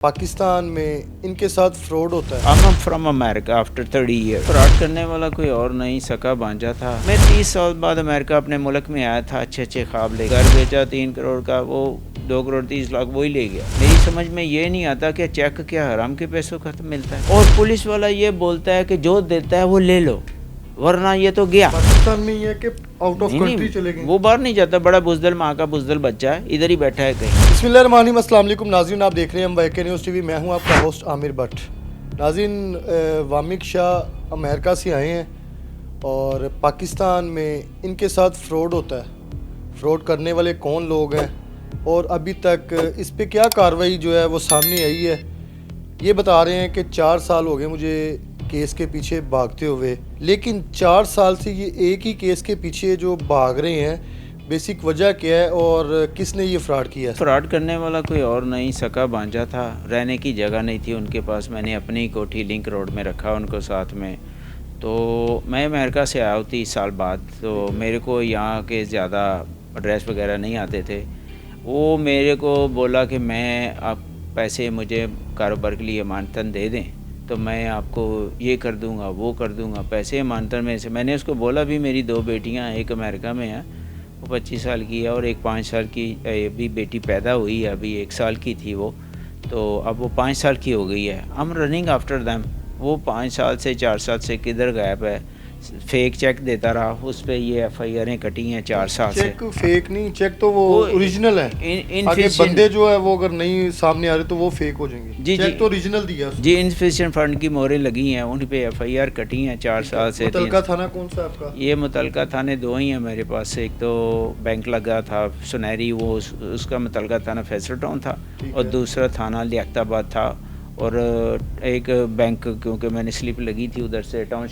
پاکستان میں ان کے ساتھ فراڈ ہوتا ہے۔ I'm from America after 30 years۔ Fraud کرنے والا کوئی اور نہیں، سکا بانجا تھا۔ میں 30 سال بعد امریکہ اپنے ملک میں آیا تھا، اچھے خواب لے گھر بیچا 3 کروڑ کا، وہ 2 کروڑ 30 لاکھ وہی لے گیا۔ میری سمجھ میں یہ نہیں آتا کہ چیک کیا حرام کے پیسوں کا ملتا ہے، اور پولیس والا یہ بولتا ہے کہ جو دیتا ہے وہ لے لو، ورنہ یہ تو گیا۔ پاکستان میں یہ ہے کہ آؤٹ آف کنٹری چلے گئے، وہ باہر نہیں جاتا، بڑا بزدل ماں کا بزدل بچہ ہے، ادھر ہی بیٹھا ہے کہیں۔ بسم اللہ الرحمن الرحیم۔ السلام علیکم ناظرین، آپ دیکھ رہے ہیں ہم وائے کے نیوز ٹی وی، میں ہوں آپ کا ہوسٹ عامر بٹ۔ ناظرین، وامک شاہ امریکہ سے آئے ہیں اور پاکستان میں ان کے ساتھ فراڈ ہوتا ہے۔ فراڈ کرنے والے کون لوگ ہیں اور ابھی تک اس پہ کیا کارروائی جو ہے وہ سامنے آئی ہے، یہ بتا رہے ہیں کہ 4 سال ہو گئے مجھے کیس کے پیچھے بھاگتے ہوئے، لیکن 4 سال سے یہ ایک ہی کیس کے پیچھے جو بھاگ رہے ہیں، بیسک وجہ کیا ہے اور کس نے یہ فراڈ کیا ہے؟ فراڈ کرنے والا کوئی اور نہیں، سکا بانجا تھا، رہنے کی جگہ نہیں تھی ان کے پاس، میں نے اپنی کوٹھی لنک روڈ میں رکھا ان کو ساتھ میں۔ تو میں امریکہ سے آیا ہوں 30 سال بعد، تو میرے کو یہاں کے زیادہ ایڈریس وغیرہ نہیں آتے تھے۔ وہ میرے کو بولا کہ میں آپ پیسے مجھے کاروبار کے لیے امانتاً دے دیں تو میں آپ کو یہ کر دوں گا وہ کر دوں گا، پیسے امانتاً میں سے۔ میں نے اس کو بولا بھی میری 2 بیٹیاں، ایک امریکہ میں ہے، وہ 25 سال کی ہے، اور ایک 5 سال کی ابھی بیٹی پیدا ہوئی ہے، ابھی 1 سال کی تھی وہ، تو اب وہ 5 سال کی ہو گئی ہے۔ ہم رننگ آفٹر دیم، وہ 5 سال سے 4 سال سے کدھر غائب ہے، فیک چیک دیتا رہا، اس پہ یہ ایف آئی آریں کٹی ہیں 4 سال سے۔ چیک فیک نہیں، چیک تو وہ اوریجنل ہے، آگے بندے جو ہے وہ اگر نہیں سامنے آ رہے تو وہ فیک ہو جائیں گے۔ چیک تو اوریجنل دیا ہے جی، انفیشن فنڈ کی موریں لگی ہیں، ان پہ ایف آئی آر کٹی ہیں 4 سال سے۔ متعلقہ تھانہ کون سا آپ کا؟ یہ متعلقہ تھانے 2 ہی ہیں میرے پاس، ایک تو بینک لگا تھا سنہری، وہ اس کا متعلقہ تھانہ فیصل ٹاؤن تھا، اور دوسرا تھانہ لیاقت آباد تھا، اور ایک بینک کیونکہ میں نے سلپ لگی تھی ادھر سے ٹاؤن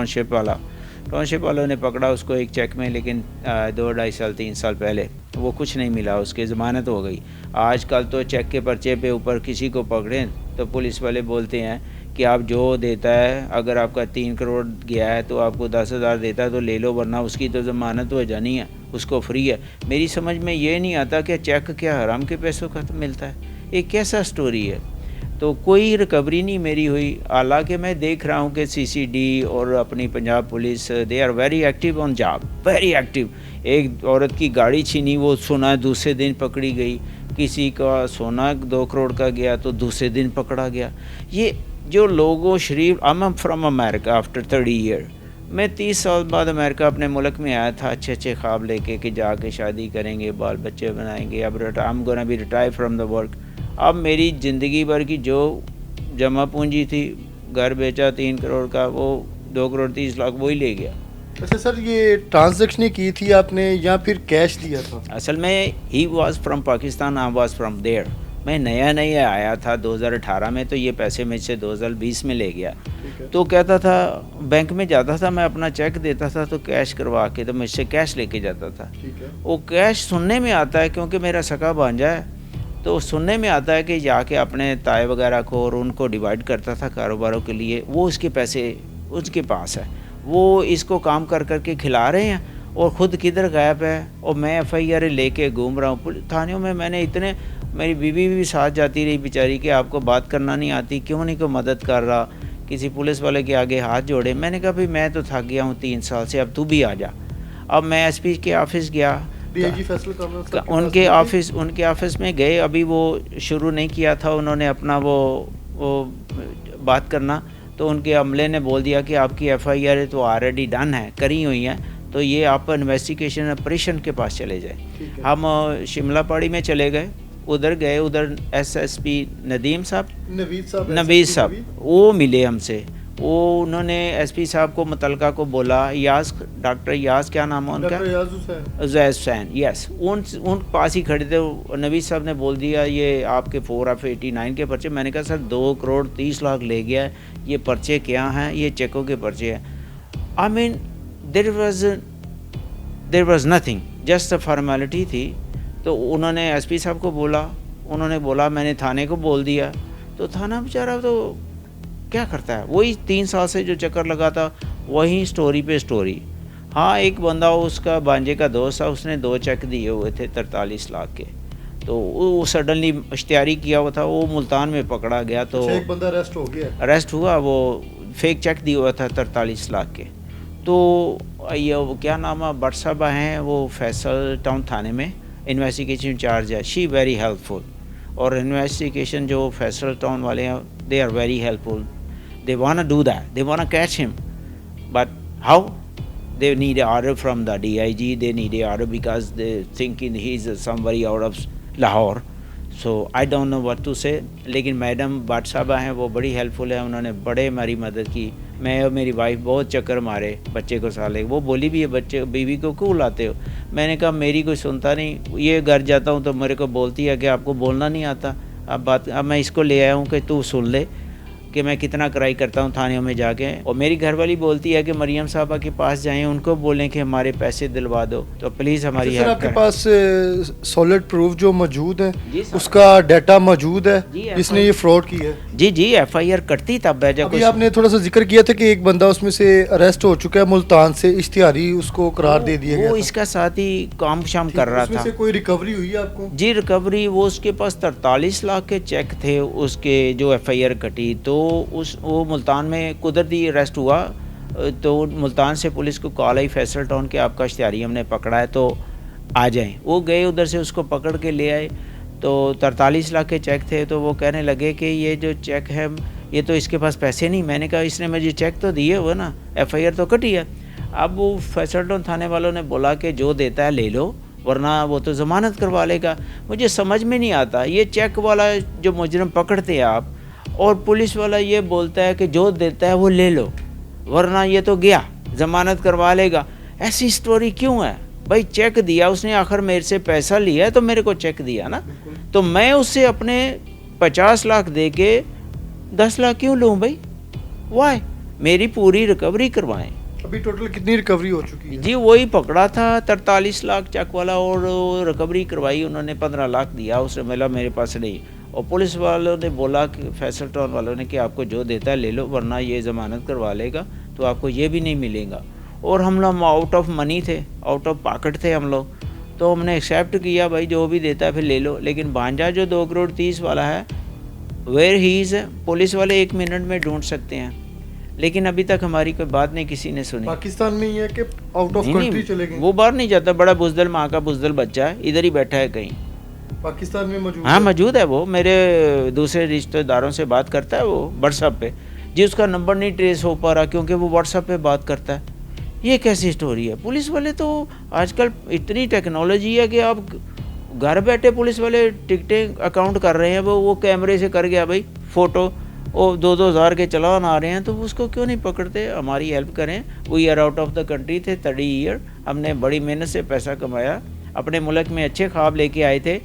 شپ والوں نے پکڑا اس کو ایک چیک میں، لیکن 2-2.5 سال 3 سال پہلے وہ کچھ نہیں ملا، اس کی ضمانت ہو گئی۔ آج کل تو چیک کے پرچے پہ اوپر کسی کو پکڑیں تو پولیس والے بولتے ہیں کہ آپ جو دیتا ہے، اگر آپ کا 3 کروڑ گیا ہے تو آپ کو 10,000 دیتا ہے تو لے لو، ورنہ اس کی تو ضمانت ہو جانی ہے، اس کو فری ہے۔ میری سمجھ میں یہ نہیں آتا کہ چیک کیا حرام کے پیسوں کا ملتا ہے، یہ کیسا سٹوری ہے؟ تو کوئی ریکوری نہیں میری ہوئی، حالانکہ میں دیکھ رہا ہوں کہ سی سی ڈی اور اپنی Punjab police they are very active on job, very active. ایک عورت کی گاڑی چھینی، وہ سونا دوسرے دن پکڑی گئی، کسی کا سونا 2 کروڑ کا گیا تو دوسرے دن پکڑا گیا۔ یہ جو لوگوں شریف، I'm from America after 30 years۔ میں 30 سال بعد امریکہ اپنے ملک میں آیا تھا، اچھے خواب لے کے کہ جا کے شادی کریں گے، بال بچے بنائیں گے، اب I'm gonna be retired from the work۔ اب میری زندگی بھر کی جو جمع پونجی تھی، گھر بیچا 3 کروڑ کا، وہ 2 کروڑ 30 لاکھ وہی لے گیا۔ اچھا سر، یہ ٹرانزیکشن کی تھی آپ نے یا پھر کیش دیا تھا؟ اصل میں he was from Pakistan, I was from there. میں نیا آیا تھا 2018 میں، تو یہ پیسے مجھ سے 2020 میں لے گیا۔ تو کہتا تھا بینک میں جاتا تھا، میں اپنا چیک دیتا تھا تو کیش کروا کے، تو مجھ سے کیش لے کے جاتا تھا۔ وہ کیش سننے میں آتا ہے، کیونکہ میرا سکا بانجا ہے، تو سننے میں آتا ہے کہ جا کے اپنے تائے وغیرہ کو اور ان کو ڈیوائیڈ کرتا تھا کاروباروں کے لیے، وہ اس کے پیسے اس کے پاس ہے، وہ اس کو کام کر کے کھلا رہے ہیں، اور خود کدھر غائب ہے، اور میں ایف آئی آر لے کے گھوم رہا ہوں تھانوں میں۔ میں نے اتنے، میری بیوی بھی ساتھ جاتی رہی بیچاری کہ آپ کو بات کرنا نہیں آتی، کیوں نہیں کوئی مدد کر رہا، کسی پولیس والے کے آگے ہاتھ جوڑے۔ میں نے کہا بھائی میں تو تھک گیا ہوں 3 سال سے، اب تو بھی آ جا۔ اب میں ایس پی کے آفس گیا، ان کے آفس میں گئے، ابھی وہ شروع نہیں کیا تھا انہوں نے اپنا وہ بات کرنا، تو ان کے عملے نے بول دیا کہ آپ کی ایف آئی آر تو آلریڈی ڈن ہے، کری ہوئی ہیں، تو یہ آپ انویسٹیگیشن آپریشن کے پاس چلے جائیں۔ ہم شملہ پاڑی میں چلے گئے، ادھر گئے، ادھر ایس ایس پی نوید صاحب وہ ملے ہم سے، وہ انہوں نے ایس پی صاحب کو متعلقہ کو بولا، ڈاکٹر یاز کیا نام ہے ان کا، زید حسین، یس، ان پاس ہی کھڑے تھے۔ نوید صاحب نے بول دیا یہ آپ کے 489 کے پرچے۔ میں نے کہا سر 2 کروڑ 30 لاکھ لے گیا ہے، یہ پرچے کیا ہیں؟ یہ چیکوں کے پرچے ہیں۔ I mean there was nothing، just formality تھی۔ تو انہوں نے ایس پی صاحب کو بولا، انہوں نے بولا میں نے تھانے کو بول دیا، تو تھانہ بیچارہ تو کیا کرتا ہے، وہی 3 سال سے جو چکر لگا تھا، وہی سٹوری پہ سٹوری۔ ہاں ایک بندہ اس کا بانجے کا دوست تھا، اس نے 2 چیک دیے ہوئے تھے 43 لاکھ کے، تو وہ سڈنلی اشتہاری کیا ہوا تھا, وہ ملتان میں پکڑا گیا. تو ایک بندہ اریسٹ ہو گیا, اریسٹ ہوا, وہ فیک چیک دیا ہوا تھا 43 لاکھ کے. تو یہ کیا نام ہے, بٹ صاحبہ ہیں, وہ فیصل ٹاؤن تھانے میں انویسٹیگیشن انچارج ہے. She very helpful. اور انویسٹیگیشن جو فیصل ٹاؤن والے ہیں, they are very helpful. They want to do that, they want to catch ہم, but how? They need an order from the DIG. They need an order because they thinking he's somebody out of Lahore. So I don't know what to say. لیکن madam but صاحبہ ہیں, وہ بڑی help فل ہے, انہوں نے بڑے ہماری مدد کی. میں اور میری وائف بہت چکر مارے بچے کو سالے. وہ بولی بھی ہے بچے بیوی کو کیوں لاتے ہو؟ میں نے کہا میری کوئی سنتا نہیں. یہ گھر جاتا ہوں تو میرے کو بولتی ہے کہ آپ کو بولنا نہیں آتا. اب میں اس کو لے آیا ہوں کہ تو سن لے کہ میں کتنا کرائی کرتا ہوں تھانوں میں جا کے. اور میری گھر والی بولتی ہے کہ مریم صاحبہ کے پاس جائیں, ان کو بولیں کہ ہمارے پیسے دلوا دو. تو پلیز ہماری سر, ہیلپ آپ کے کریں. پاس سالڈ پروف جو موجود ہے, جی سر. اس کا ڈیٹا موجود ہے جی, جس نے یہ فراڈ کی ہے؟ جی جی, ایف آئی آر کٹتی تب ہے جب ابھی آپ نے تھوڑا سا ذکر کیا تھا کہ ایک بندہ اس میں سے اریسٹ ہو چکا ہے ملتان سے, اشتہاری اس کو قرار دے دیا گیا. وہ اس کا ساتھی کام شام کر رہا اس میں تھا. سے کوئی ریکوری ہوئی ہے آپ کو؟ جی ریکوری, وہ اس کے پاس 43 لاکھ کے چیک تھے اس کے, جو ایف آئی آر کٹی. تو وہ ملتان میں قدرتی اریسٹ ہوا. تو ملتان سے پولیس کو کال آئی فیصل ٹاؤن کے, آپ کا اشتہاری ہم نے پکڑا ہے تو آ جائیں. وہ گئے ادھر سے, اس کو پکڑ کے لے آئے. تو 43 لاکھ کے چیک تھے. تو وہ کہنے لگے کہ یہ جو چیک ہے یہ تو اس کے پاس پیسے نہیں. میں نے کہا اس نے مجھے چیک تو دیے ہوئے نا, ایف آئی آر تو کٹی ہے. اب وہ فیصل ٹاؤن تھانے والوں نے بولا کہ جو دیتا ہے لے لو, ورنہ وہ تو ضمانت کروا لے گا. مجھے سمجھ میں نہیں آتا, یہ چیک والا جو مجرم پکڑتے ہیں آپ, اور پولیس والا یہ بولتا ہے کہ جو دیتا ہے وہ لے لو, ورنہ یہ تو گیا ضمانت کروا لے گا. ایسی سٹوری کیوں ہے بھائی؟ چیک دیا اس نے, آخر میرے سے پیسہ لیا ہے تو میرے کو چیک دیا نا. تو میں اس سے اپنے 50 لاکھ دے کے 10 لاکھ کیوں لوں بھائی؟ وائی؟ میری پوری ریکوری کروائیں. ابھی ٹوٹل کتنی ریکوری ہو چکی ہے؟ جی وہی پکڑا تھا 43 لاکھ چیک والا, اور ریکوری کروائی انہوں نے 15 لاکھ دیا, اس نے ملا میرے پاس نہیں. اور پولیس والوں نے بولا کہ فیصل ٹاؤن والوں نے کہ آپ کو جو دیتا ہے لے لو, ورنہ یہ ضمانت کروا لے گا تو آپ کو یہ بھی نہیں ملے گا. اور ہم لوگ آؤٹ آف منی تھے, آؤٹ آف پاکٹ تھے ہم لوگ. تو ہم نے ایکسیپٹ کیا بھائی جو بھی دیتا ہے پھر لے لو. لیکن بھانجا جو 2 کروڑ 30 والا ہے, ویئر ہی از, پولیس والے 1 منٹ میں ڈھونڈ سکتے ہیں. لیکن ابھی تک ہماری کوئی بات نہیں کسی نے سنی. پاکستان میں یہ ہے کہ آؤٹ آف کنٹری چلے گئے؟ وہ باہر نہیں جاتا, بڑا بزدل ماں کا بزدل بچہ ہے, ادھر ہی بیٹھا ہے کہیں. پاکستان میں موجود؟ ہاں موجود ہے. وہ میرے دوسرے رشتہ داروں سے بات کرتا ہے, وہ واٹس ایپ پہ. جی اس کا نمبر نہیں ٹریس ہو پا رہا کیونکہ وہ واٹس ایپ پہ بات کرتا ہے. یہ کیسی سٹوری ہے؟ پولیس والے تو آج کل اتنی ٹیکنالوجی ہے کہ آپ گھر بیٹھے پولیس والے ٹکٹیں اکاؤنٹ کر رہے ہیں. وہ کیمرے سے کر گیا بھائی فوٹو, وہ 2-2 ہزار کے چلان آ رہے ہیں, تو اس کو کیوں نہیں پکڑتے؟ ہماری ہیلپ کریں. We are out of the country تھے 30 ایئر, ہم نے بڑی محنت سے پیسہ کمایا, اپنے ملک میں اچھے خواب لے کے آئے تھے,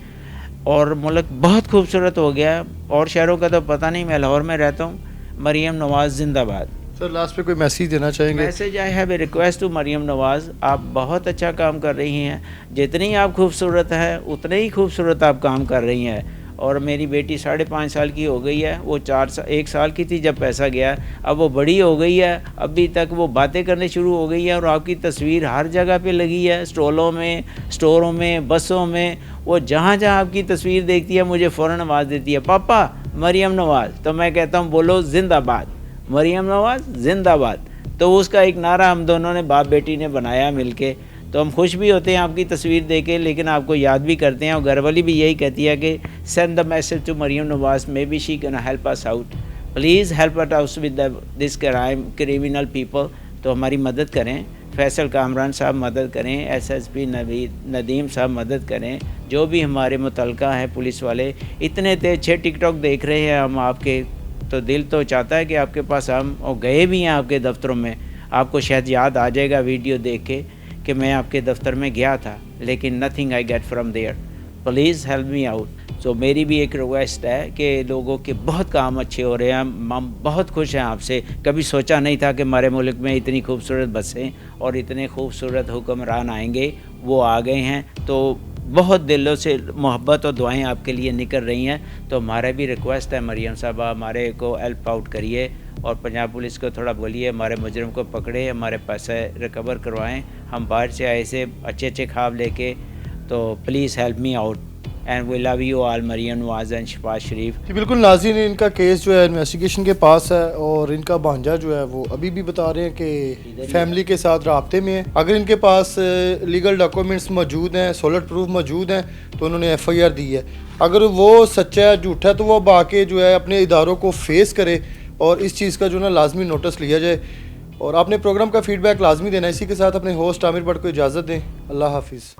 اور ملک بہت خوبصورت ہو گیا. اور شہروں کا تو پتہ نہیں, میں لاہور میں رہتا ہوں. مریم نواز زندہ باد. سر لاسٹ پہ کوئی میسیج دینا چاہیں گے؟ Message I have a request to Maryam Nawaz, آپ بہت اچھا کام کر رہی ہیں. جتنی آپ خوبصورت ہیں اتنے ہی خوبصورت آپ کام کر رہی ہیں. اور میری بیٹی 5.5 سال کی ہو گئی ہے, وہ 1 سال کی تھی جب پیسہ گیا, اب وہ بڑی ہو گئی ہے, ابھی تک وہ باتیں کرنے شروع ہو گئی ہے. اور آپ کی تصویر ہر جگہ پہ لگی ہے, اسٹالوں میں, اسٹوروں میں, بسوں میں. وہ جہاں جہاں آپ کی تصویر دیکھتی ہے مجھے فوراً آواز دیتی ہے, پاپا مریم نواز. تو میں کہتا ہوں بولو زندہ باد, مریم نواز زندہ باد. تو اس کا ایک نعرہ ہم دونوں نے باپ بیٹی نے بنایا مل کے. تو ہم خوش بھی ہوتے ہیں آپ کی تصویر دے کے, لیکن آپ کو یاد بھی کرتے ہیں. اور گھر والی بھی یہی کہتی ہے کہ send the message to Maryam Nawaz, may be she can help us out, please help us out with this criminal people. تو ہماری مدد کریں. فیصل کامران صاحب مدد کریں, ایس ایس پی ندیم صاحب مدد کریں, جو بھی ہمارے متعلقہ ہیں پولیس والے. اتنے اچھے ٹک ٹاک دیکھ رہے ہیں ہم آپ کے, تو دل تو چاہتا ہے کہ آپ کے پاس ہم گئے بھی ہیں آپ کے دفتروں میں. آپ کو شاید یاد آ جائے گا ویڈیو دیکھ کے کہ میں آپ کے دفتر میں گیا تھا, لیکن nothing I get from there. Please help me out. So میری بھی ایک ریکویسٹ ہے کہ لوگوں کے بہت کام اچھے ہو رہے ہیں, ہم بہت خوش ہیں آپ سے. کبھی سوچا نہیں تھا کہ ہمارے ملک میں اتنی خوبصورت بسیں اور اتنے خوبصورت حکمران آئیں گے, وہ آ گئے ہیں. تو بہت دلوں سے محبت اور دعائیں آپ کے لیے نکل رہی ہیں. تو ہمارا بھی ریکویسٹ ہے مریم صاحبہ, ہمارے کو ہیلپ آؤٹ کریے, اور پنجاب پولیس کو تھوڑا بولیے ہمارے مجرم کو پکڑے, ہمارے پیسے ریکور کروائیں. ہم باہر سے آئے سے اچھے خواب لے کے, تو please help me out and we love you all, Maryam Nawaz and Shahbaz Sharif. جی بالکل ناظرین، ان کا کیس جو ہے انویسٹیگیشن کے پاس ہے اور ان کا بھانجا جو ہے وہ ابھی بھی بتا رہے ہیں کہ فیملی کے ساتھ رابطے میں ہے. اگر ان کے پاس لیگل ڈاکومنٹس موجود ہیں، سولڈ پروف موجود ہیں، تو انہوں نے ایف آئی آر دی ہے. اگر وہ سچا ہے جھوٹا ہے تو وہ اب آ کے جو ہے اپنے اداروں کو فیس کرے اور اس چیز کا جو نا لازمی نوٹس لیا جائے. اور آپ نے پروگرام کا فیڈ بیک لازمی دینا ہے. اسی کے ساتھ اپنے ہوسٹ عامر بٹ کو اجازت دیں. اللہ حافظ.